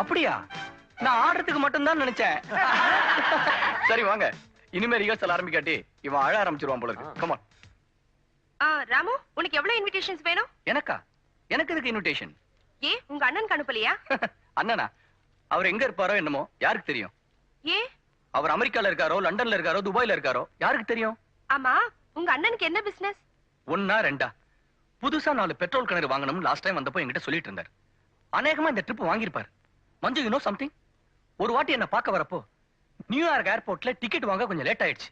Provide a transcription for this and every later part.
அப்படியா? நான் ஆடுறதுக்கு மட்டும் தான் நினைச்சேன். சரி வாங்க, இனிமே ரிஹர்சல் ஆரம்பிக்காட்டி இவன் அழ ஆரம்பிச்சிருவான் போல இருக்கு. Come on. ராமு, உனக்கு எவ்வளவு இன்விடேஷன்ஸ் வேணும்? எனக்கா? எனக்கு எதுக்கு இன்விடேஷன்? ஏ, உங்க அண்ணனுக்கு அனுப்பலையா? அண்ணனா? அவர் எங்க இருப்பாரோ என்னமோ யாருக்கு தெரியும்? ஏ, அவர் அமெரிக்கால இருக்காரோ, லண்டன்ல இருக்காரோ, துபாய்ல இருக்காரோ யாருக்கு தெரியும்? ஆமா, உங்க அண்ணனுக்கு என்ன பிசினஸ்? ஒன்னா ரெண்டா? புதுசா 4 பெட்ரோல் கிணறு வாங்கணும் லாஸ்ட் டைம் வந்தப்போ என்கிட்ட சொல்லிட்டு இருந்தார். அநேகமா இந்த ட்ரிப் வாங்கியிருப்பார். Manju, you know something? ஒரு வாட்டி என்ன பார்க்க வரப்போ நியூயார்க் ஏர்போர்ட்ல டிக்கெட் வாங்க கொஞ்சம் லேட் ஆயிடுச்சு.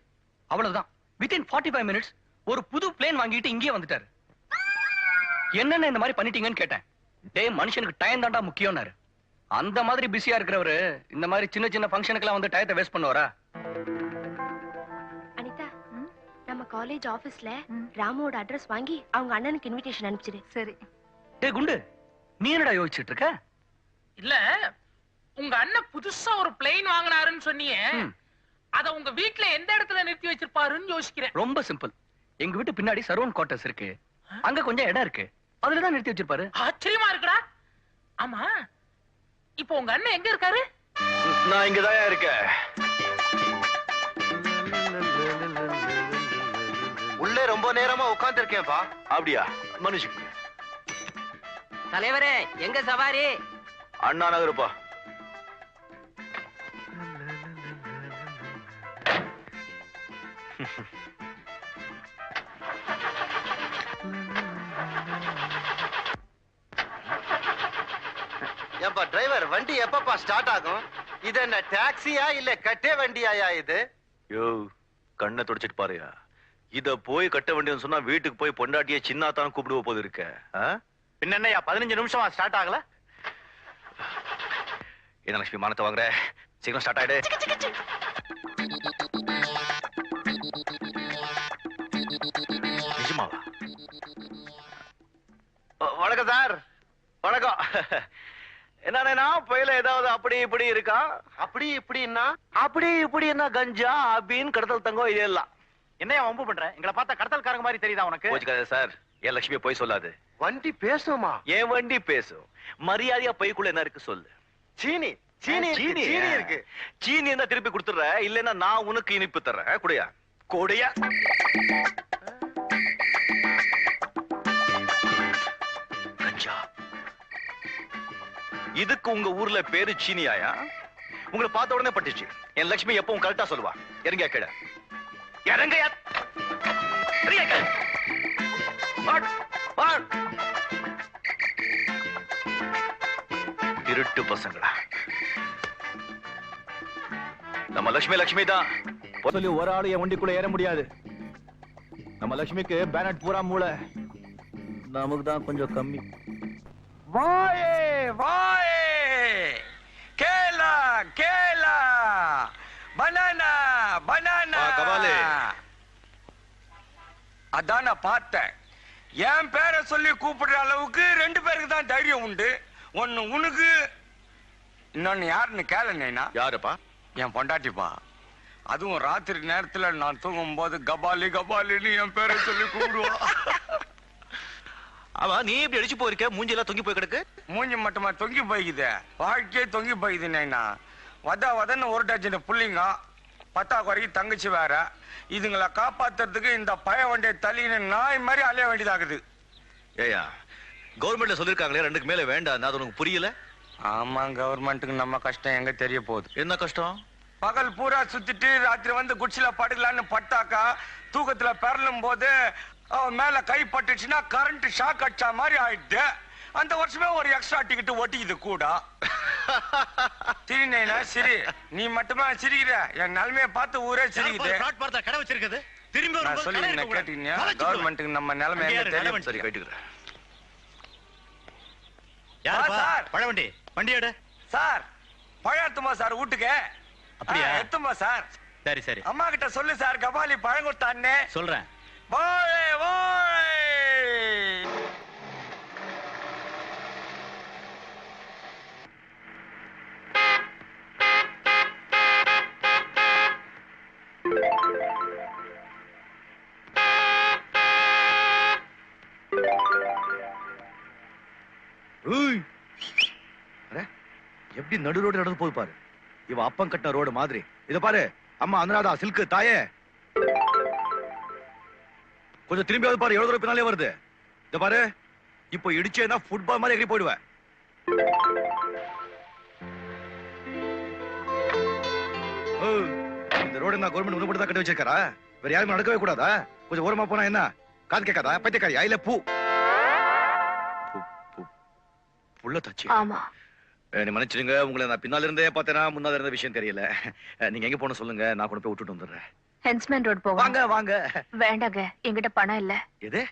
அவ்வளவுதான், வித்தின் 45 மினிட்ஸ் ஒரு புது பிளேன் வாங்கிட்டு இங்கே வந்துட்டாரு. என்னென்ன இந்த மாதிரி பண்ணிட்டீங்கன்னு கேட்டேன். டேய், மனுஷனுக்கு டைம் தாண்டா முக்கியம்னாரு. அந்த மாதிரி பிஸியா இருக்கிறவரு இந்த மாதிரி சின்ன சின்ன ஃபங்க்ஷனுக்குலாம் வந்து டயத்தை வேஸ்ட் பண்ணுவாரா? அனிதா, நம்ம காலேஜ் ஆபீஸ்ல ராமுவோட அட்ரஸ் வாங்கி அவங்க அண்ணனுக்கு இன்விடேஷன் அனுப்பிச்சிடு. சரி. டேய் குண்டு, நீ என்னடா யோசிச்சுட்டு இருக்க? இல்ல, உங்க அண்ணன் புதுசா ஒரு பிளேன் வாங்கினாருன்னு சொன்னீங்க. அத உங்க வீட்ல எந்த இடத்துல நிறுத்தி வச்சிருப்பாருன்னு யோசிக்கிறேன். ரொம்ப சிம்பிள். எங்க வீட்டு பின்னாடி சர்வன் குவார்டர்ஸ் இருக்கு. அங்க கொஞ்சம் இடம் இருக்கு, அதுலதான் நிறுத்தி வச்சிருப்பாரு. ஆச்சரியமா இருக்குடா. ஆமா, இப்போ உங்க அண்ணன் எங்க இருக்காரு? நான் இங்கதான் இருக்கேன். உள்ளே ரொம்ப நேரமா உட்கார்ந்து இருக்கேன்பா. அப்படியா? மனுஷ் தலைவரே, எங்க சவாரி? அண்ணா நகருப்பா. ஏன்பா டிரைவர், வண்டி எப்பப்பா ஸ்டார்ட் ஆகும்? இது என்ன டாக்ஸியா இல்ல கட்டே வண்டியாயா இது? யோ, கண்ணை தொடச்சிட்டு பாருயா. இத போய் கட்ட வேண்டியன்னு சொன்னா வீட்டுக்கு போய் பொண்டாட்டிய சின்னாத்தான் கூப்பிடுவ போது இருக்க. என்னையா 15 நிமிஷமா ஸ்டார்ட் ஆகல? என்ன லட்சுமி, மானத்தை வாங்குற? சீக்கிரம் ஸ்டார்ட் ஆயிடு. நிஜமாவா? வணக்கம் சார். வணக்கம். என்ன பயில ஏதாவது அப்படி இப்படி இருக்கா? அப்படி இப்படின்னா? அப்படி இப்படி என்ன கஞ்சா அப்படின்னு கடத்தல் தங்கம் இதெல்லாம். என்னையா வம்பு பண்ற? எங்களை பார்த்தா கடத்தல்காரங்க மாதிரி தெரியுதா உனக்கு? கோச்சுக்காத சார், என் லட்சுமி போய் சொல்லாது. வண்டி பேசுமா? என் வண்டி பேசும். மரியாதையா பைக்குள்ள என்ன இருக்கு சொல்லு. சீனி சீனி சீனி சீனி இருக்கு. சீனி என்ன திருப்பி கொடுத்துற, இல்லன்னா நான் உனக்கு இனிப்பு தர்றேன். குடியா கொடியா. கஞ்சா. இதுக்கு உங்க ஊர்ல பேரு சீனியாயா? உங்களை பார்த்த உடனே பட்டுச்சு. என் லட்சுமி எப்பவும் கரெக்டா சொல்லுவா. இறங்க கேட. இறங்க. திருட்டு பசங்களா. நம்ம லட்சுமி லட்சுமி தான் சொல்லி ஒரு ஆளு என் வண்டிக்குள்ள ஏற முடியாது. நம்ம லட்சுமிக்கு பேனட் பூரா மூளை, நமக்கு தான் கொஞ்சம் கம்மி. வாயே வாயே, கேலா கேலா, பனானா பனானா. கபாலி, அதான் நான் பார்த்தேன். என் பேரை சொல்லி கூப்பிடுற அளவுக்கு 2 பேருக்கு தான் தைரியம் உண்டு. ஒன்னு உனக்கு, இன்னொன்னு யாருன்னு கேளுனா? யாருப்பா? என் பொண்டாட்டிப்பா. அதுவும் ராத்திரி நேரத்துல நான் தூங்கும் போது கபாலி கபாலின்னு என் பேரை சொல்லி கூப்பிடுவா. ஆமா, நீ இப்படி அடிச்சு போயிருக்க, மூஞ்சி எல்லாம் தொங்கி போய் கிடக்கு. மூஞ்சி மட்டுமா தொங்கி போய்க்குது, வாழ்க்கையே தொங்கி போய்க்குது. நைனா வதன்னு ஒரு டஜன் புள்ளிங்க, 10 குறைக்கு தங்கச்சி வேற. இதுங்களை காப்பாத்துறதுக்கு இந்த பய வண்டியை தள்ளின்னு நாய் மாதிரி அலைய வேண்டியதாகுது. ஏயா, கவர்மெண்ட்ல சொல்லிருக்காங்களே 2க்கு மேல வேண்டாம், அது உனக்கு புரியல? ஆமா, கவர்மெண்ட்டுக்கு நம்ம கஷ்டம் எங்க தெரிய போகுது? என்ன கஷ்டம்? பகல் பூரா சுத்திட்டு ராத்திரி வந்து குச்சில படுக்கலான்னு பட்டாக்கா, தூக்கத்துல பெறலும் போது அவன் மேல கை பட்டுச்சுன்னா கரண்ட் ஷாக் அடிச்சா மாதிரி ஆயிடுது. அந்த வருஷமே ஒரு எக்ஸ்ட்ரா டிக்கெட் ஒட்டிக்குது கூட. சிரினா சிரி, நீ மட்டுமா சிரிக்கிற? என் நிலைமையை பார்த்து ஊரே சிரிக்குது. கடை வச்சிருக்குது. திரும்பி நான் சொல்லி கேட்டீங்க, கவர்மெண்ட்டுக்கு நம்ம நிலைமை என்ன தெரியும்? சரி, கேட்டுக்கிறேன். சார், பழவண்டி வண்டியோட சார் பழம் எத்துமா சார் வீட்டுக்கு? அப்படியா? எத்துமா சார். சரி சரி, அம்மா கிட்ட சொல்லு சார், கபாலி பழம் கொடுத்தான்னு சொல்றேன். வாழை வாழை. எப்படி நடு ரோடு நடந்து போய் பாரு. இவ அப்பம் கட்டின ரோடு மாதிரி. இத பாரு அம்மா அனுராதா சில்க் தாயே. கொஞ்சம் திரும்பியாவது பாரு, எவ்வளவு தூரம் பின்னாலே வருது. இத பாரு, இப்போ இடிச்சேன்னா ஃபுட்பால் மாதிரி எகிரி போயிடுவேன். இந்த ரோடு நான் கவர்மெண்ட் உணவு தான் கட்டி வச்சிருக்காரா? வேற யாருமே நடக்கவே கூடாதா? கொஞ்சம் ஓரமா போனா என்ன காது கேட்காதா? பைத்தியக்காரியா இல்ல பூ புள்ள தச்சு? ஆமா. நீ மன்னிச்சிடுங்க, உங்களை நான் பின்னால இருந்தே பார்த்தேனா முன்னால இருந்த விஷயம் தெரியல. நீங்க எங்க போன சொல்லுங்க, நான் கொண்டு போய் விட்டுட்டு வந்துடுறேன். ஹென்ஸ்மேன் ரோட் போவோம். வாங்க வாங்க. வேண்டாங்க, என்கிட்ட பணம் இல்ல. எது?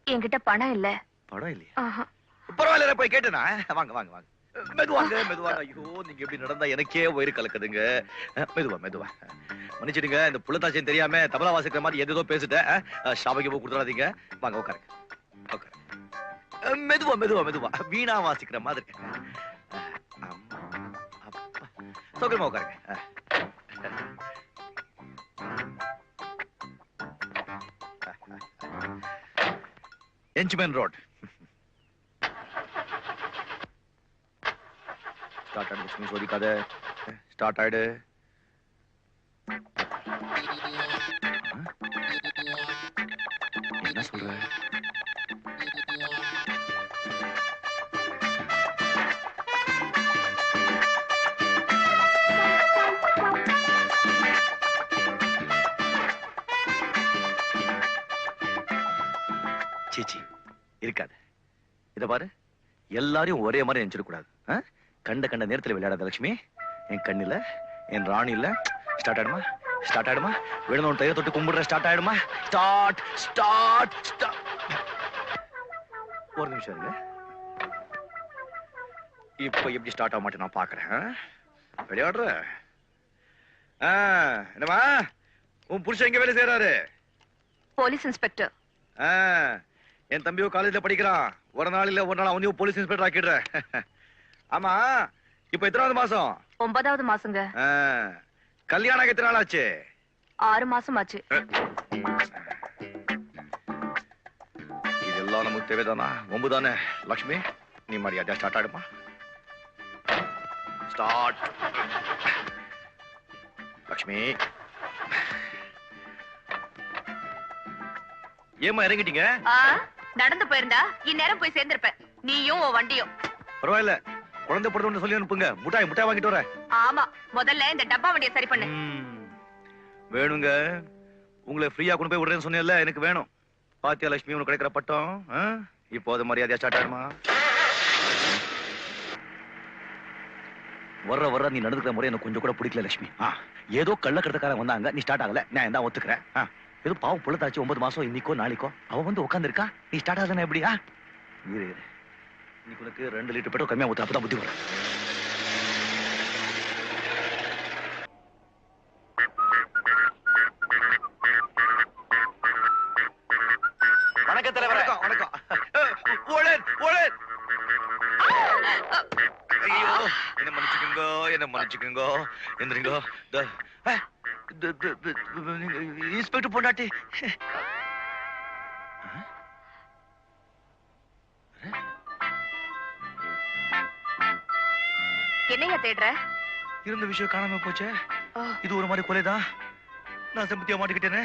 என்கிட்ட பணம் இல்ல. படம் இல்லையா? ஆஹா. பரவாயில்ல, போய் கேட்டேனா. வாங்க வாங்க வாங்க. மெதுவாங்க மெதுவாங்க. ஐயோ, நீங்க எப்படி நடந்தா எனக்கே வயிறு கலக்குதுங்க. மெதுவா மெதுவா. மன்னிச்சிடுங்க, இந்த புள்ளத்தாச்சின்னு தெரியாம தபலா வாசிக்கிற மாதிரி ஏதோ பேசிட்டேன். ஷாபைக்கு போய் கொடுத்துடாதீங்க. வாங்க உட்காருங்க. உட்காரு. மெதுவா மெதுவா மெதுவா. வீணா வாசிக்கிற மாதிரி. சௌகரியமா உட்காருங்க. என்ச்மேன் ரோட். ஸ்டார்ட் ஆயிடு லட்சுமி, சோதிக்காத. ஸ்டார்ட் ஆயிடு. என்ன சொல்ற? சீச்சி, இருக்காது. இத பாரு, எல்லாரையும் ஒரே மாதிரி நினைச்சிடக்கூடாது. கண்ட கண்ட நேரத்துல விளையாடாத லட்சுமி. என் கண்ணில என் ராணி இல்ல. ஸ்டார்ட் ஆயிடுமா? ஸ்டார்ட் ஆயிடுமா? விழுந்தவன் தைய தொட்டு கும்பிடுற. ஸ்டார்ட் ஆயிடுமா? Start start start. ஒரு நிமிஷம் இருங்க. இப்ப எப்படி ஸ்டார்ட் ஆக மாட்டேன் நான் பாக்குறேன். விளையாடுற என்னமா? உன் புருஷன் எங்க வேலை செய்யறாரு? Police inspector. என் தம்பியோ காலேஜ்ல படிக்கிறான். ஒரு நாள் இல்ல ஒரு நாள் அவனையும் போலீஸ் இன்ஸ்பெக்டர் ஆக்கிடுறேன். ஆமா, இப்ப எத்தனாவது மாசம்? 9வது மாசங்க. கல்யாணம் எத்தனை நாள் ஆச்சு? 6 மாசம் ஆச்சு. இதெல்லாம் நமக்கு தேவைதானா? ஒம்பு தானே லட்சுமி. நீ மரியாதையா ஸ்டார்ட் ஆயிடுமா? ஸ்டார்ட். லட்சுமி, ஏமா இறங்கிட்டீங்க? நடந்து போயிருந்தா இந்நேரம் போய் சேர்ந்திருப்பேன். நீயும் உன் வண்டியும். பரவாயில்ல, குழந்தை பிறந்த சொல்லி அனுப்புங்க. முட்டாய் வாங்கிட்டு வரேன். ஆமா, முதல்ல இந்த டப்பா வண்டியை சரி பண்ணு. வேணுங்க, உங்களை ஃப்ரீயா கொண்டு போய் விடுறேன்னு சொன்னேன்ல, எனக்கு வேணும். பாத்தியா லட்சுமி, உனக்கு கிடைக்கிற பட்டம். இப்போ அது மரியாதையா ஸ்டார்ட் ஆயிடுமா? வர்ற நீ நடந்துக்கிற முறை எனக்கு கொஞ்சம் கூட பிடிக்கல லட்சுமி. ஏதோ கள்ளக்கடத்தக்காரன் வந்தாங்க, நீ ஸ்டார்ட் ஆகல. நான் தான் ஒத்துக்கிறேன். ஏதோ பாவம் புள்ளத்தாச்சு 9 மாசம் இன்னைக்கோ நாளைக்கோ அவ வந்து உட்கார்ந்து இருக்கா. நீ ஸ்டார்ட் ஆகுதுன்னா எப்படியா? இரு, இன்னைக்கு உனக்கு 2 லிட்டர் பெட்ரோல் கம்மியா ஊத்து. அப்பதான் புத்தி வரும். வணக்கம் தலைவர். வணக்கம். ஐயோ, என்ன மன்னிச்சுக்கோங்க, என்ன மன்னிச்சுக்கோங்க. எந்திரிங்க. இன்ஸ்பெக்டர் பொண்டாட்டி. என்னையா தேடுற? இருந்த விஷயம் காணாம போச்சே. இது ஒரு மாதிரி கொலைதான். நான் சம்பத்தியா மாட்டிக்கிட்டேனே.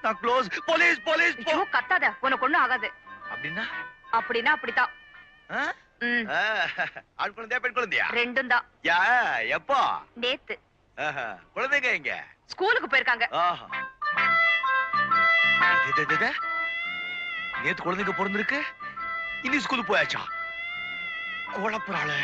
நான் க்ளோஸ். Police police. ஐயோ, கத்தாத, உனக்கு ஒண்ணும் ஆகாது. அப்படின்னா? அப்படின்னா அப்படித்தான். ஆண் குழந்தையா பெண் குழந்தையா? ரெண்டும் தான். யா, எப்போ? நேத்து. குழந்தைங்க எங்க? ஸ்கூலுக்கு போயிருக்காங்க. நேத்து குழந்தைங்க பிறந்திருக்கு, இன்னி ஸ்கூலுக்கு போயாச்சா? உழப்புறாளே.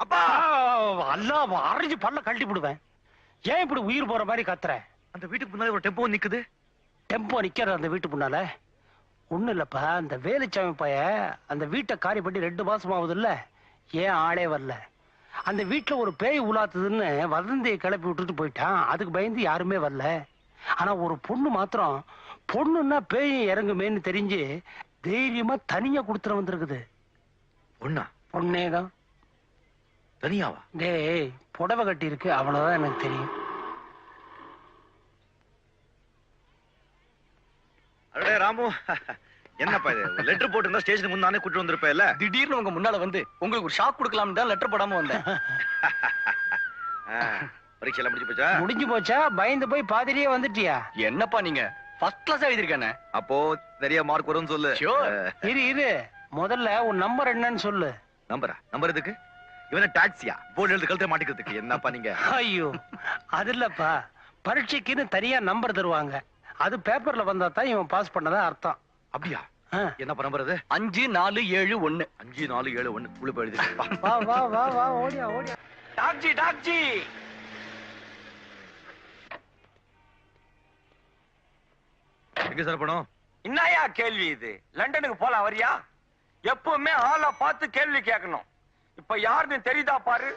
அப்பா அல்லா அரைஞ்சு பல்ல கழட்டி போடுவேன். ஏன் இப்படி உயிர் போற மாதிரி கத்துற? அந்த வீட்டுக்கு முன்னாடி ஒரு டெம்போ நிக்குது. டெம்போ நிக்கிற அந்த வீட்டு முன்னால ஒண்ணு இல்லப்பா, அந்த வேலுச்சாமி பைய அந்த வீட்டை காரி பண்ணி 2 மாசம் ஆகுது இல்ல, ஏன் ஆளே வரல. அந்த வீட்டுல ஒரு பேய் உலாத்துதுன்னு வதந்தியை கிளப்பி விட்டுட்டு போயிட்டான். அதுக்கு பயந்து யாருமே வரல. ஆனா ஒரு பொண்ணு மாத்திரம், பொண்ணுன்னா பேய் இறங்குமேன்னு தெரிஞ்சு தைரியமா தனியா கொடுத்துட வந்திருக்குது. பொண்ணா? பொண்ணேதான். தனியாவா? டேய், புடவை கட்டி இருக்கு, அவ்வளவுதான் எனக்கு தெரியும். அடே ராமு, என்னப்பா இது? லெட்டர் போட்டு ஸ்டேஷனுக்கு முன்னானே கூட்டு வந்திருப்பேல. திடீர்னு உங்க முன்னால வந்து உங்களுக்கு ஒரு ஷாக் கொடுக்கலாம் தான் லெட்டர் போடாம வந்தேன். பரீட்சை எல்லாம் முடிஞ்சு போச்சா? முடிஞ்சு போச்சா? பயந்து போய் பாதிரியே வந்துட்டியா? என்னப்பா நீங்க ஃபர்ஸ்ட் கிளாஸ் எழுதிருக்கானே. அப்போ நிறைய மார்க் வரும்னு சொல்லு. இரு முதல்ல உன் நம்பர் என்னன்னு சொல்லு. நம்பர் எதுக்கு? இவன டாக்ஸியா? போர்டு எழுது கழுத்தை மாட்டிக்கிறதுக்கு? என்னப்பா நீங்க? ஐயோ, அது இல்லப்பா, பரீட்சைக்குன்னு தனியா நம்பர் தருவாங்க. அது பேப்பர்ல வந்தா தான் இவன் பாஸ் பண்ணதா அர்த்தம். அப்படியா? என்னப்பா நம்பர் அது? 5471. 5471 உள்ள போய் எழுதி. வா வா வா வா, ஓடியா ஓடியா. டாக்ஸி எங்க சார் பணம்? என்னையா கேள்வி இது? லண்டனுக்கு போலாம் வரியா? எப்பவுமே ஆளை பார்த்து கேள்வி கேட்கணும். இப்ப யாருன்னு தெரியுதா பாரு.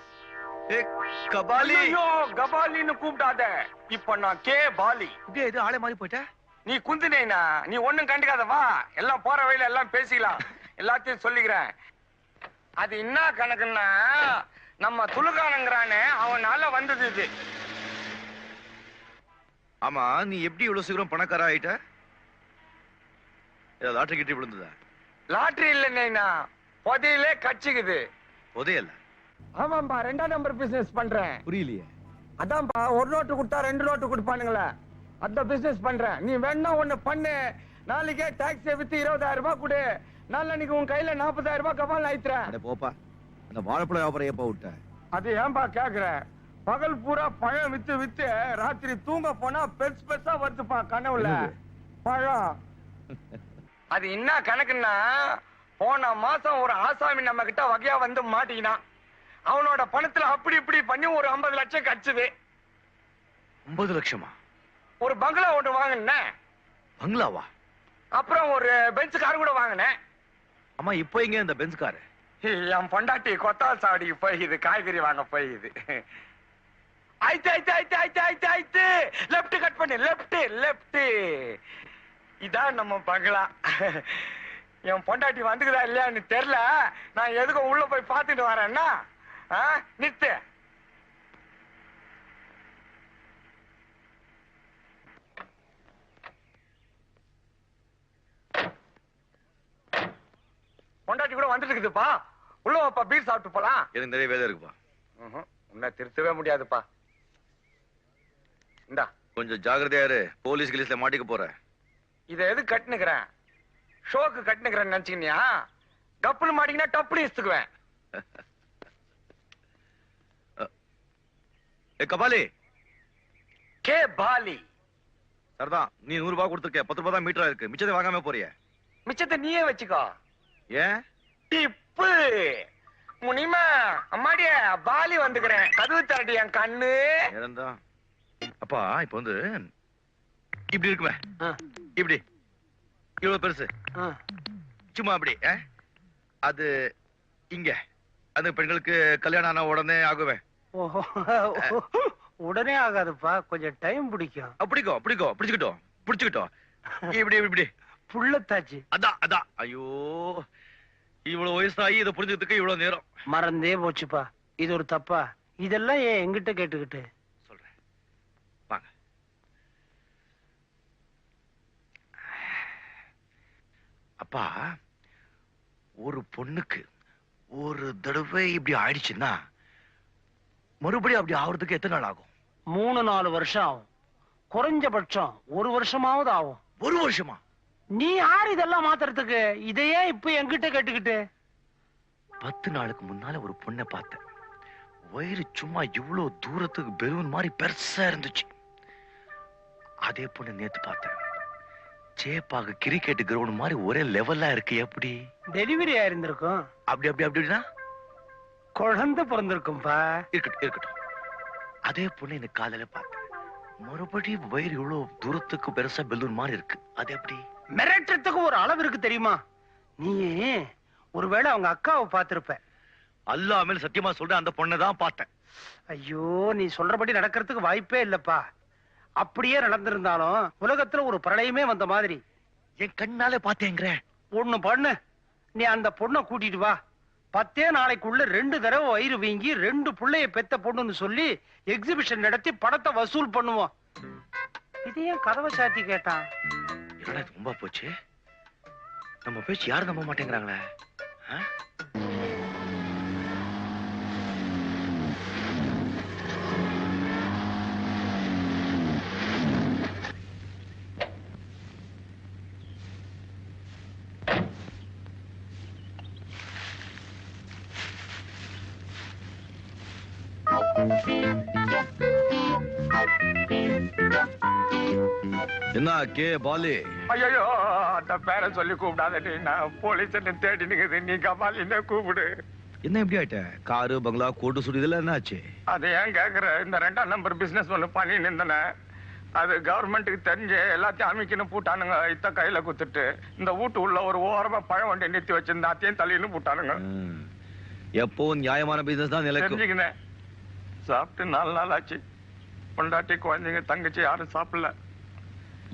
கபாலி. ஐயோ, கபாலின்னு கூப்பிடாத. இப்ப நான் கே பாலி. இது ஆளே மாறி போயிட்ட. நீ குந்தினேனா? நீ ஒண்ணும் கண்டுக்காத, வா எல்லாம் போற வழியில எல்லாம் பேசிக்கலாம். எல்லாத்தையும் சொல்லிக்கிறேன். அது என்ன கணக்குன்னா, நம்ம துலுக்கானங்கிறானே அவனால வந்தது இது. ஆமா, நீ எப்படி இவ்வளவு சீக்கிரம் பணக்கார ஆயிட்ட? லாட்டரி கிட்டி விழுந்ததா? லாட்டரி இல்ல நைனா, புதையிலே கட்சிக்குது. புதையல்ல? ஆமாம்பா, 2ஆம் நம்பர் பிசினஸ் பண்றேன். புரியலையே. அதான்பா, 1 நோட்டு கொடுத்தா 2 நோட்டு கொடுப்பானுங்களே, அந்த பிசினஸ் பண்றேன். நீ வேணா ஒண்ணு பண்ணு. நாளைக்கே டாக்ஸியை வித்து 20,000 ரூபாய் கொடு. நாளைக்கு உன் கையில 40,000 ரூபாய் கபால் ஆயித்துறேன். போப்பா, அந்த வாழைப்பழ வியாபாரம் எப்ப விட்ட? அது ஏன்பா கேக்குற? பகல் பூரா பழம் வித்து வித்து ராத்திரி தூங்க போனா பெருசு பெருசா வருதுப்பா கனவுல பழம். அது என்ன கணக்குன்னா, போன மாசம் ஒரு ஆசாமி நம்ம கிட்ட வகையா வந்து மாட்டிக்கினான். அவனோட பணத்துல அப்படி இப்படி பண்ணி ஒரு 50 லட்சம் கட்சுது. 50 லட்சமா? ஒரு பங்களா ஒன்று வாங்கினேன். பங்களாவா? அப்புறம் ஒரு பென்ஸ் கார் கூட வாங்கினேன். அம்மா, இப்போ எங்க இந்த பென்ஸ் கார்? என் பொண்டாட்டி கொத்தால் சாவடிக்கு போயிது, காய்கறி வாங்க போயிது. ஆயிட்டு ஆயிட்டு ஆயிட்டு ஆயிட்டு ஆயிட்டு ஆயிட்டு லெப்ட் கட் பண்ணு, லெப்ட். இதான் நம்ம பங்களா. என் பொண்டாட்டி வந்துக்குதா இல்லையான்னு தெரியல. நான் எதுக்கும் உள்ள போய் பார்த்துட்டு வரேன்னா நிறுத்து. பொண்டாட்டி கூட வந்துட்டு இருக்குதுப்பா. உள்ள வாப்பா, பீர் சாப்பிட்டு போலாம். எனக்கு நிறைய வேலை இருக்குப்பா. உன்னை திருத்தவே முடியாதுப்பா. இந்தா, கொஞ்சம் ஜாக்கிரதையா இரு, போலீஸ் கிலீஸ்ல மாட்டிக்க போற. இத எது கட்டுனுக்கிறேன்? ஷோக்கு கட்டுனுக்கிறேன்னு நினைச்சுக்கினியா? கப்புனு மாட்டிக்கினா டப்புனு இஸ்துக்குவேன். கபாலி. கே பாலி. சரிதான், நீ 100 ரூபாய் கொடுத்துருக்க. 10 ரூபாய் தான் மீட்டரா இருக்கு. மிச்சத்தை வாங்காம போறிய? மிச்சத்தை நீயே வச்சுக்கோ. ஏன்? டிப்பு முனிமா. அம்மாடிய பாலி வந்துக்கிறேன். கதவு தரடி என் கண்ணு. இறந்தான். அப்பா, இப்ப வந்து இப்படி இருக்குமே, இப்படி இவ்வளவு பெருசு, சும்மா அப்படி. அது இங்க அந்த பெண்களுக்கு கல்யாணம் ஆன உடனே ஆகுவேன். உடனே ஆகாதுப்பா, கொஞ்சம் டைம் பிடிக்கும். பிடிச்சுக்கிட்டோம். இப்படி இப்படி புள்ளத்தாச்சு. அதான். ஐயோ, இவ்வளவு வயசாகி இதை புரிஞ்சுக்கிறதுக்கு இவ்வளவு நேரம். மறந்தே போச்சுப்பா. இது ஒரு தப்பா? இதெல்லாம் ஏன் எங்கிட்ட கேட்டுக்கிட்டு? சொல்றேன், வாங்க. அப்பா, ஒரு பொண்ணுக்கு ஒரு தடவை இப்படி ஆயிடுச்சுன்னா மறுபடியும் அப்படி ஆகுறதுக்கு எத்தனை நாள் ஆகும்? 3-4 வருஷம் ஆகும். குறைஞ்சபட்சம் 1 வருஷமாவது ஆகும். 1 வருஷமா? நீ யார் இதெல்லாம் மாத்துறதுக்கு? இதையே இப்ப என்கிட்ட கேட்டுக்கிட்டு? 10 நாளுக்கு முன்னால ஒரு பொண்ணை பார்த்தேன். வயிறு சும்மா இவ்வளவு தூரத்துக்கு பெலூன் மாதிரி பெருசா இருந்துச்சு. அதே பொண்ணு நேத்து பார்த்தேன். சேப்பாக கிரிக்கெட் கிரவுண்ட் மாதிரி ஒரே லெவலா இருக்கு. எப்படி? டெலிவரி ஆயிருந்திருக்கும். அப்படி அப்படி அப்படின்னா குழந்தை பிறந்திருக்கும்பா. இருக்கட்டும் இருக்கட்டும். அதே பொண்ணு இந்த காலையில பார்த்தேன். மறுபடியும் வயிறு இவ்வளவு தூரத்துக்கு பெருசா பெலூன் மாதிரி இருக்கு. அது எப்படி? மிரட்டத்துக்கு ஒரு அளவு இருக்கு தெரியுமா? நீ ஒருவேளை அவங்க அக்காவை பார்த்திருப்ப. அல்லாஹ் மேல சத்தியமா சொல்றேன், அந்த பொண்ணை தான் பார்த்தேன். ஐயோ, நீ சொல்றபடி நடக்கிறதுக்கு வாய்ப்பே இல்லப்பா. அப்படியே நடந்திருந்தாலும் உலகத்துல ஒரு பிரளயமே வந்த மாதிரி. என் கண்ணாலே பார்த்தேங்கிற. ஒண்ணு பண்ணு, நீ அந்த பொண்ணை கூட்டிட்டு வா. 10 நாளைக்குள்ள 2 தடவை வயிறு வீங்கி 2 புள்ளைய பெத்த பொண்ணுன்னு சொல்லி எக்ஸிபிஷன் நடத்தி பணத்தை வசூல் பண்ணுவோம். இது ஏன் கதவை சாத்தி கேட்டான்? என்னடா இது ரொம்ப போச்சு. நம்ம பேச்சு யாரும் நம்ப மாட்டேங்கிறாங்களே. என்ன கே பாலி? ஐயோ, அந்த பேரை சொல்லி கூப்பிடாத. நான் போலீஸ் தேடி நிக்குது, நீ கபாலின்னு கூப்பிடு. என்ன எப்படி ஆயிட்ட? காரு பங்களா கோட்டு சுடி இதெல்லாம் என்ன ஆச்சு? அது ஏன் கேக்குற? இந்த 2ஆம் நம்பர் பிசினஸ் ஒண்ணு பண்ணி நின்றன. அது கவர்மெண்ட்டுக்கு தெரிஞ்சு எல்லாத்தையும் அமைக்கணும் பூட்டானுங்க. இத்த கையில குத்துட்டு இந்த வீட்டு உள்ள ஒரு ஓரமா பழம் வண்டி நிறுத்தி வச்சிருந்த அத்தையும் தள்ளின்னு பூட்டானுங்க. எப்போ நியாயமான பிசினஸ் தான் நிலைக்கும். தெரிஞ்சுக்கினேன். சாப்பிட்டு 4 நாள் ஆச்சு. பொண்டாட்டி குழந்தைங்க தங்கச்சி யாரும் சாப்பிடல.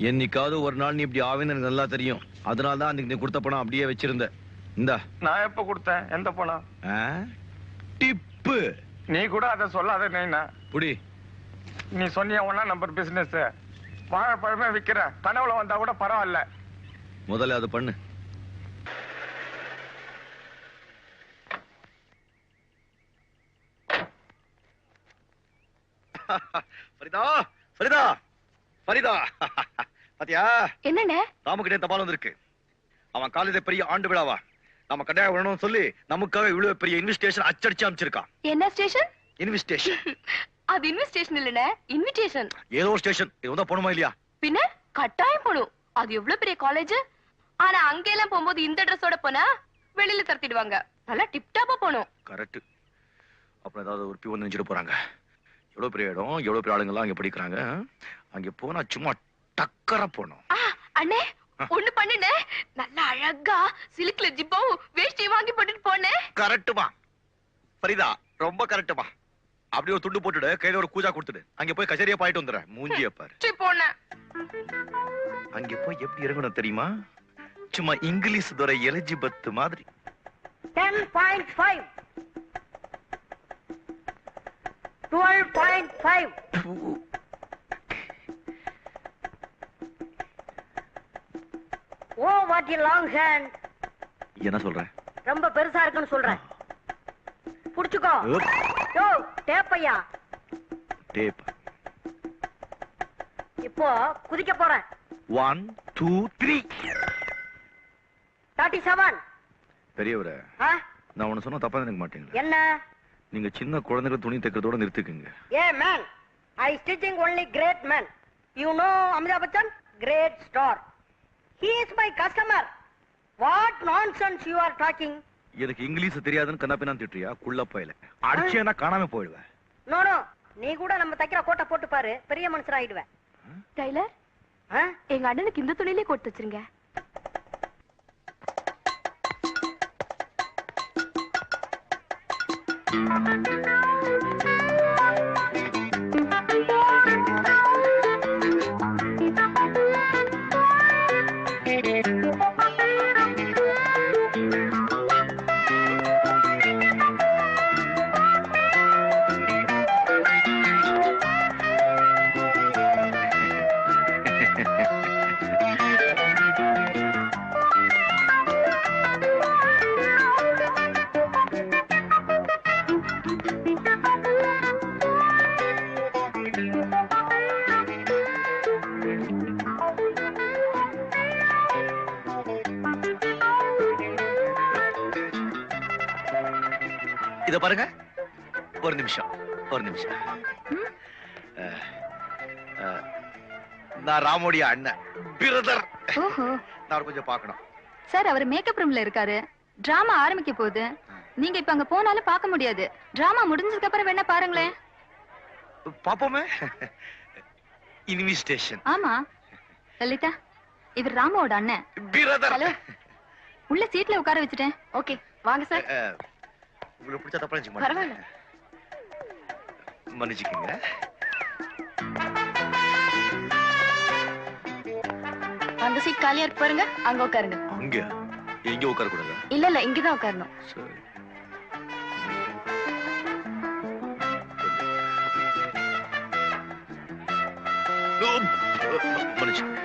என்னைக்காவது ஒரு நாள் நீ இப்படி ஆவேன்னு எனக்கு நல்லா தெரியும். அதனாலதான் அன்னைக்கு நீ கொடுத்த பணம் அப்படியே வச்சிருந்த. இந்தா. நான் எப்ப கொடுத்தேன்? எந்த பணம்? டிப்பு. நீ கூட அதை சொல்லாத. நைனா புடி. நீ சொன்னிய 1ஆம் நம்பர் பிசினஸ் வாழைப்பழமே விக்கிற. கனவுல வந்தா கூட பரவாயில்ல. முதல்ல அது பண்ணு. ஃபரிதா, ஃபரிதா, ஃபரிதா. பாத்தியா? என்னண்ணே? ராமுகிட்டே தபால் வந்திருக்கு. அவன் காலேஜ் பெரிய ஆண்டு விழாவா நம்ம கட்டாயம் வரணும்னு சொல்லி நமக்காக இவ்வளவு பெரிய இன்விடேஷன் அச்சடிச்சு அமைச்சிருக்கான். என்ன ஸ்டேஷன்? இன்விடேஷன். அது இன்விடேஷன் இல்லனே, இன்விடேஷன். ஏதோ ஸ்டேஷன். இது வந்தா போணுமா இல்லையா? பின்ன கட்டாயம் போணும். அது எவ்வளவு பெரிய காலேஜ். ஆனா அங்க எல்லாம் போகும்போது இந்த ட்ரெஸ்ஸோட போனா வெளியில தரத்திடுவாங்க. நல்லா டிப் டாப்பா போணும். கரெக்ட். அப்புறம் ஏதாவது ஒரு பியூன் நினைச்சிட்டு போறாங்க. எவ்வளவு பெரிய இடம், எவ்வளவு பெரிய ஆளுங்க எல்லாம் அங்க படிக்கிறாங்க. அங்க போனா சும்மா டக்கரா போனோம். அண்ணே, ஒண்ணு பண்ணுனே. நல்லா அழகா சில்க்ல ஜிப்பாவும் வேஷ்டியும் வாங்கி போட்டுட்டு போனேன். கரெக்ட்டுமா ஃபரிதா, ரொம்ப கரெக்ட்டுமா. அப்படி ஒரு துண்டு போட்டுடு, கையில ஒரு கூஜா கொடுத்துடு. அங்க போய் கச்சேரியா பாயிட்டு வந்துடுறேன். மூஞ்சிய பாரு. சரி போனேன். அங்க போய் எப்படி இறங்கணும் தெரியுமா? சும்மா இங்கிலீஷ் துறை எலிஜிபெத் மாதிரி. 10.5 12.5 oh what a long hand. என்ன சொல்ற? ரொம்ப பெருசா இருக்குன்னு சொல்றேன். புடிச்சுக்கோ. யோ டேப்பையா. டேப். இப்போ குதிக்க போறேன். 1 2 3. 37. பெரியவரே, நான் உன்ன சொன்னா தப்பா நினைக்க மாட்டீங்களா? என்ன? நீங்க சின்ன குழந்தைகள் துணி தைக்கிறதோட நிறுத்திக்கங்க. A man, I stitching only great men. You know Amitabh Bachchan? Great star. He is my customer. What nonsense you are talking? எனக்கு இங்கிலீஷ் தெரியாதுன்னு கண்ணாப்பினான்னு திட்டுறியா? குள்ளப்பையில அடிச்சேன்னா காணாம போயிடுவேன். நோ நோ, நீ கூட நம்ம தைக்கிற கோட்டை போட்டு பாரு, பெரிய மனுஷர் ஆயிடுவேன். டைலர், எங்க அண்ணனுக்கு இந்த துணியிலே கொடுத்து வச்சிருங்க. இத பாருங்க, ஒரு நிமிஷம். நான் ராமோடைய அண்ணன், பிரதர். ஓஹோ. நான் கொஞ்சம் பார்க்கணும். சார், அவர் மேக்கப் ரூம்ல இருக்காரு. டிராமா ஆரம்பிக்க போகுது. நீங்க இப்ப அங்க போனாலும் பார்க்க முடியாது. டிராமா முடிஞ்சதுக்கு அப்புறம் வேணா பாருங்களேன். பாப்போமே. இன்விடேஷன். ஆமா லலிதா, இவர் ராமாவோட அண்ணன். பிரதர். ஹலோ, உள்ள சீட்ல உட்கார வச்சுட்டேன். ஓகே, வாங்க சார். உங்களுக்கு பிடிச்ச தப்பா நினைச்சுக்க பரவாயில்ல. மன்னிச்சுக்கங்க. அந்த சீட் காலியா இருக்கு பாருங்க, அங்க உட்காருங்க. அங்க எங்க உட்கார கூடாது? இல்ல இங்கதான் உட்காரணும். சரி. மன்னிச்சுக்கங்க.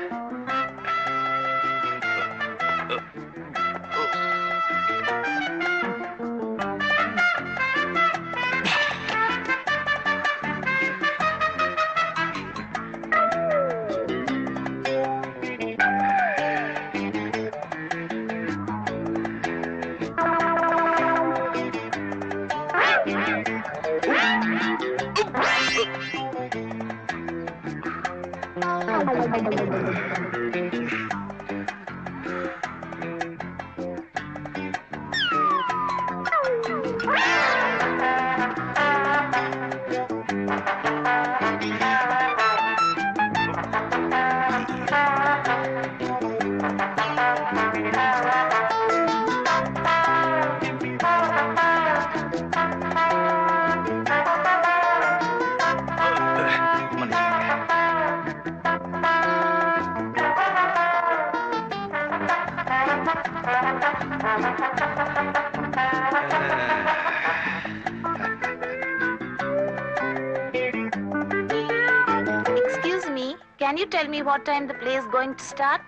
Excuse me, can you tell me what time the play is going to start?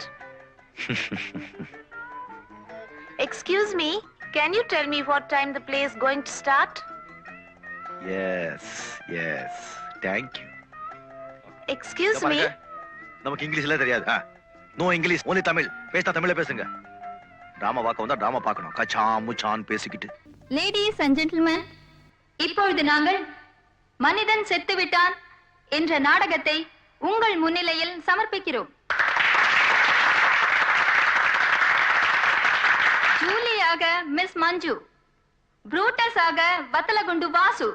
Excuse me, can you tell me what time the play is going to start? Yes. Thank you. Excuse me. நமக்கு இங்கிலீஷ்ல தெரியாது. No English, only Tamil. பேசினா தமிழ்ல பேசுங்க. Drama பார்க்க வந்தா drama பார்க்கணும். கச்சா முச்சான் பேசிக்கிட்டு. லேடீஸ் அண்ட் ஜென்டில்மேன், இப்பொழுது நாங்கள் மனிதன் செத்துவிட்டான் என்ற நாடகத்தை உங்கள் முன்னிலையில் சமர்ப்பிக்கிறோம். ஜூலியாக மிஸ் மஞ்சு, புரூட்டஸ் ஆக வத்தலகுண்டு வாசு,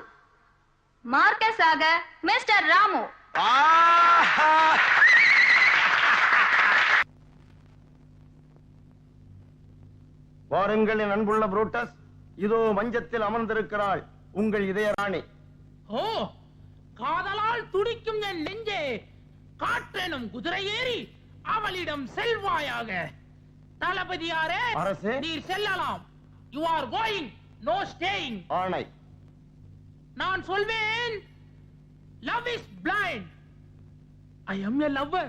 மார்க்கஸ் ஆக மிஸ்டர் ராமு. வாருங்கள் என் அன்புள்ள புரூட்டஸ், இதோ மஞ்சத்தில் அமர்ந்திருக்கிறாள் உங்கள் இதய ராணி. ஓ, காதலால் துடிக்கும் என் நெஞ்சே, காற்றெனும் குதிரை ஏறி அவளிடம் செல்வாயாக. தளபதியாரே, அரசே, நீர் செல்லலாம். You are going, no staying. ஆணை. நான் சொல்வேன், love is blind. I am a lover,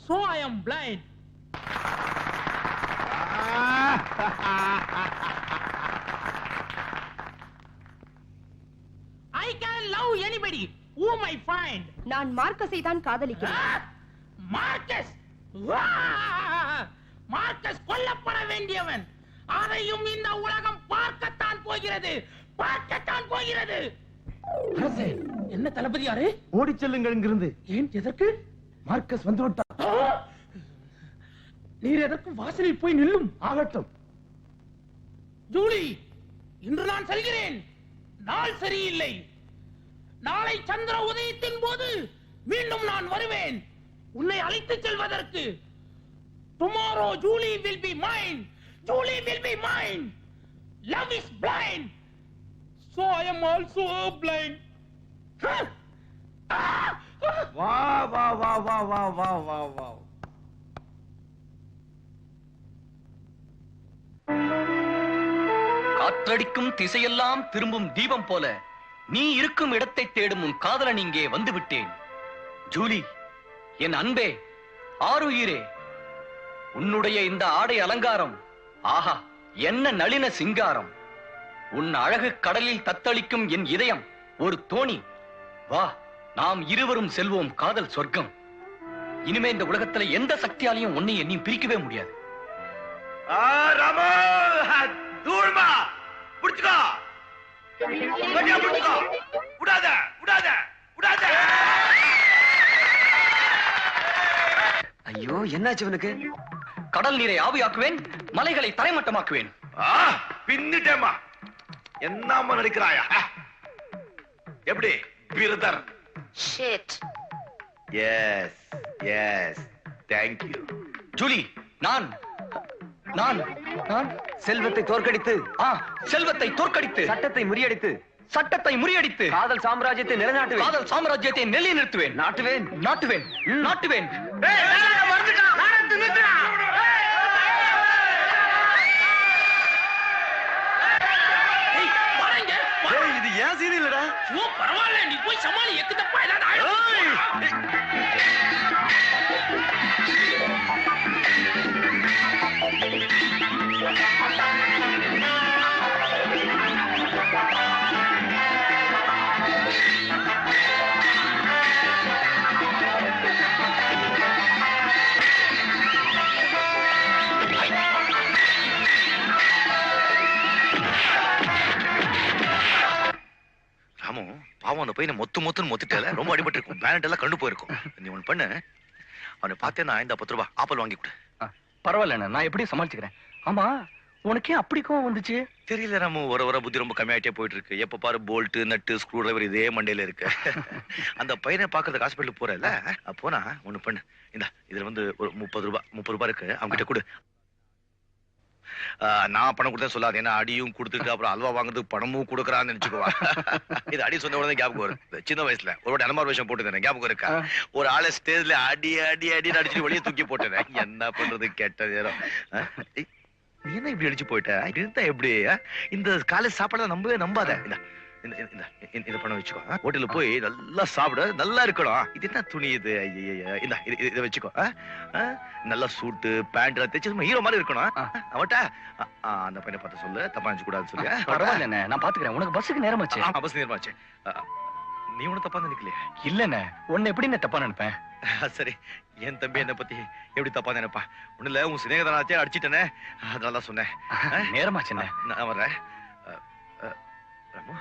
so I am blind. I can love anybody whom I find. நான் மார்க்கஸை தான் காதலிக்கிறேன். மார்க்கஸ், மார்க்கஸ் கொல்லப்பட வேண்டியவன். அதையும் இந்த உலகம் பார்க்கத்தான் போகிறது. அரசே, என்ன தளபதியாரே? ஓடி செல்லுங்கள் இங்கிருந்து. ஏன், எதற்கு? மார்க்கஸ் வந்து விட்டார். நீர் எதற்கும் வாசலில் போய் நில்லும். ஆகட்டும். ஜூலி, இன்று நான் செல்கிறேன். நாள் சரியில்லை. நாளை சந்திர உதயத்தின் போது மீண்டும் நான் வருவேன் உன்னை அழைத்துச் செல்வதற்கு. Tomorrow Julie will be mine. Julie will be mine. Love is blind. So I am also blind. வா வா வா வா வா வா வா வா. காற்றடிக்கும் திசையெல்லாம் திரும்பும் தீபம் போல நீ இருக்கும் இடத்தை தேடும் உன் காதலன் இங்கே வந்து விட்டேன். ஜூலி, என் அன்பே, ஆருயிரே, உன்னுடைய இந்த ஆடை அலங்காரம், ஆஹா, என்ன நளின சிங்காரம். உன் அழகு கடலில் தத்தளிக்கும் என் இதயம் ஒரு தோணி. வா, நாம் இருவரும் செல்வோம் காதல் சொர்க்கம். இனிமே இந்த உலகத்துல எந்த சக்தியாலையும் உன்னை என்னையும் பிரிக்கவே முடியாது. கட்டியா பிடிச்சுக்கோ. விடாத விடாத விடாத. ஐயோ, என்னாச்சு இவனுக்கு? கடல் நீரை ஆவியாக்குவேன், மலைகளை தரைமட்டமாக்குவேன். பின்னிட்டேமா. என்னம்மா நடிக்கிறாயா? எப்படி brother? Shit. Yes, yes. Thank you. Julie, நான் செல்வத்தை தோற்கடித்து செல்வத்தை தோற்கடித்து சட்டத்தை முறியடித்து காதல் சாம்ராஜ்யத்தை நிலைநாட்டுவேன். காதல் சாம்ராஜ்யத்தை நிலைநிறுத்துவேன். நாட்டுவேன். நாட்டுவேன். நாட்டுவேன். இது ஏன் சீன் இல்லடா? ஓ பரவாயில்ல, நீ போய் சமாளி. எக்கு தப்பா ஏதாவது ராமு, பாவம் அந்த பையனை மொத்துன்னு மொத்திட்டால ரொம்ப அடிபட்டு இருக்கும். பேனட் எல்லாம் கண்டு போயிருக்கும். நீ ஒண்ணு பண்ணு, அவனை பார்த்தேன்னா இந்த 10 ரூபாய் ஆப்பிள் வாங்கி கொடு. பரவாயில்ல, நான் எப்படியும் சமாளிச்சுக்கிறேன். ஆமா, உனக்கே அப்படி கோவம் வந்துச்சு? தெரியல ராமு, வர புத்தி ரொம்ப கம்மியாயிட்டே போயிட்டு இருக்கு. எப்ப பாரு போல்ட் நட்டு ஸ்க்ரூ டிரைவர் இதே மண்டையில இருக்கு. அந்த பையனை பாக்குறதுக்கு ஹாஸ்பிட்டல் போறல, போனா ஒண்ணு பண்ணு. இதுல வந்து ஒரு 30 ரூபாய் இருக்கு, அவங்க கிட்ட கொடு. நான் பணம் கொடுத்தேன் சொல்லாது, ஏன்னா அடியும் கொடுத்துட்டு அப்புறம் அல்வா வாங்குறதுக்கு பணமும் கொடுக்கறான்னு நினைச்சுக்குவா. இது அடி சொன்ன உடனே ஞாபகம் வருது. சின்ன வயசுல ஒரு அனுமார் விஷயம் போட்டு ஞாபகம் இருக்கா? ஒரு ஆளை ஸ்டேஜ்ல அடி அடி அடி அடிச்சு வெளியே தூக்கி போட்டேன். என்ன பண்றது, கெட்ட நேரம். நீ என்ன இப்படி அடிச்சு போயிட்ட? இருந்தா எப்படி? இந்த காலேஜ் சாப்பாடு நம்பாத. இந்த பணம் வச்சுக்கோ, ஹோட்டல்ல போய் நல்லா சாப்பிட, நல்லா இருக்கணும். இது என்ன துணி இது? இதை வச்சுக்கோ. நல்லா சூட்டு பேண்ட் தைச்சு ஹீரோ மாதிரி இருக்கணும். அவட்டா அந்த பையனை பார்த்து சொல்லு, தப்பா நினைச்சு கூடாது சொல்லு. பரவாயில்ல, நான் பாத்துக்கிறேன். உனக்கு பஸ்ஸுக்கு நேரமாச்சு. பஸ் நேரமாச்சு. நீ ஒண்ணு தப்பா நினைக்கலையா? இல்லண்ணே, உன்னை எப்படி நான் தப்பா நினைப்பேன்? சரி, என் தம்பி என்ன பத்தி எப்படி தப்பா நினைப்பா? ஒண்ணு இல்ல, உன் சிநேகிதனாச்சே அடிச்சிட்டனே, அதனால சொன்னேன். நேரமாச்சுண்ணே, நான் வர்றேன். ராமு,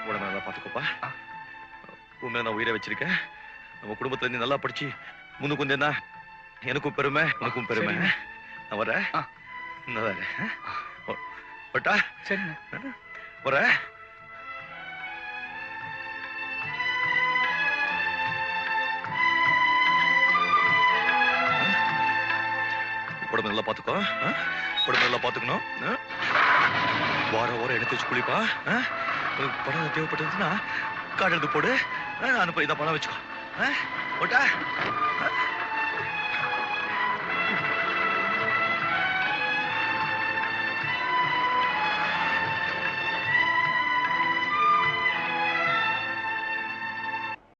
உடம்பு நல்லா பாத்துக்கோப்பா. உண்மையில நான் உயிரை வச்சிருக்கேன். நம்ம குடும்பத்துல இருந்து நல்லா படிச்சு முன்னுக்கு வந்தேன்னா எனக்கும் பெருமை, உனக்கும் பெருமை. நான் வரேன். நான் வரேன். ஓட்டா சரி வரேன். உடம்பு நல்லா பாத்துக்கோ. உடம்பு நல்லா பாத்துக்கணும். வாரம் எடுத்து வச்சு குளிப்பா. பணம் தேவைப்பட்டதுன்னா கார்டு எடுத்து போடு. அனுப்ப இதை பணம் வச்சுக்கோ. ஓட்டா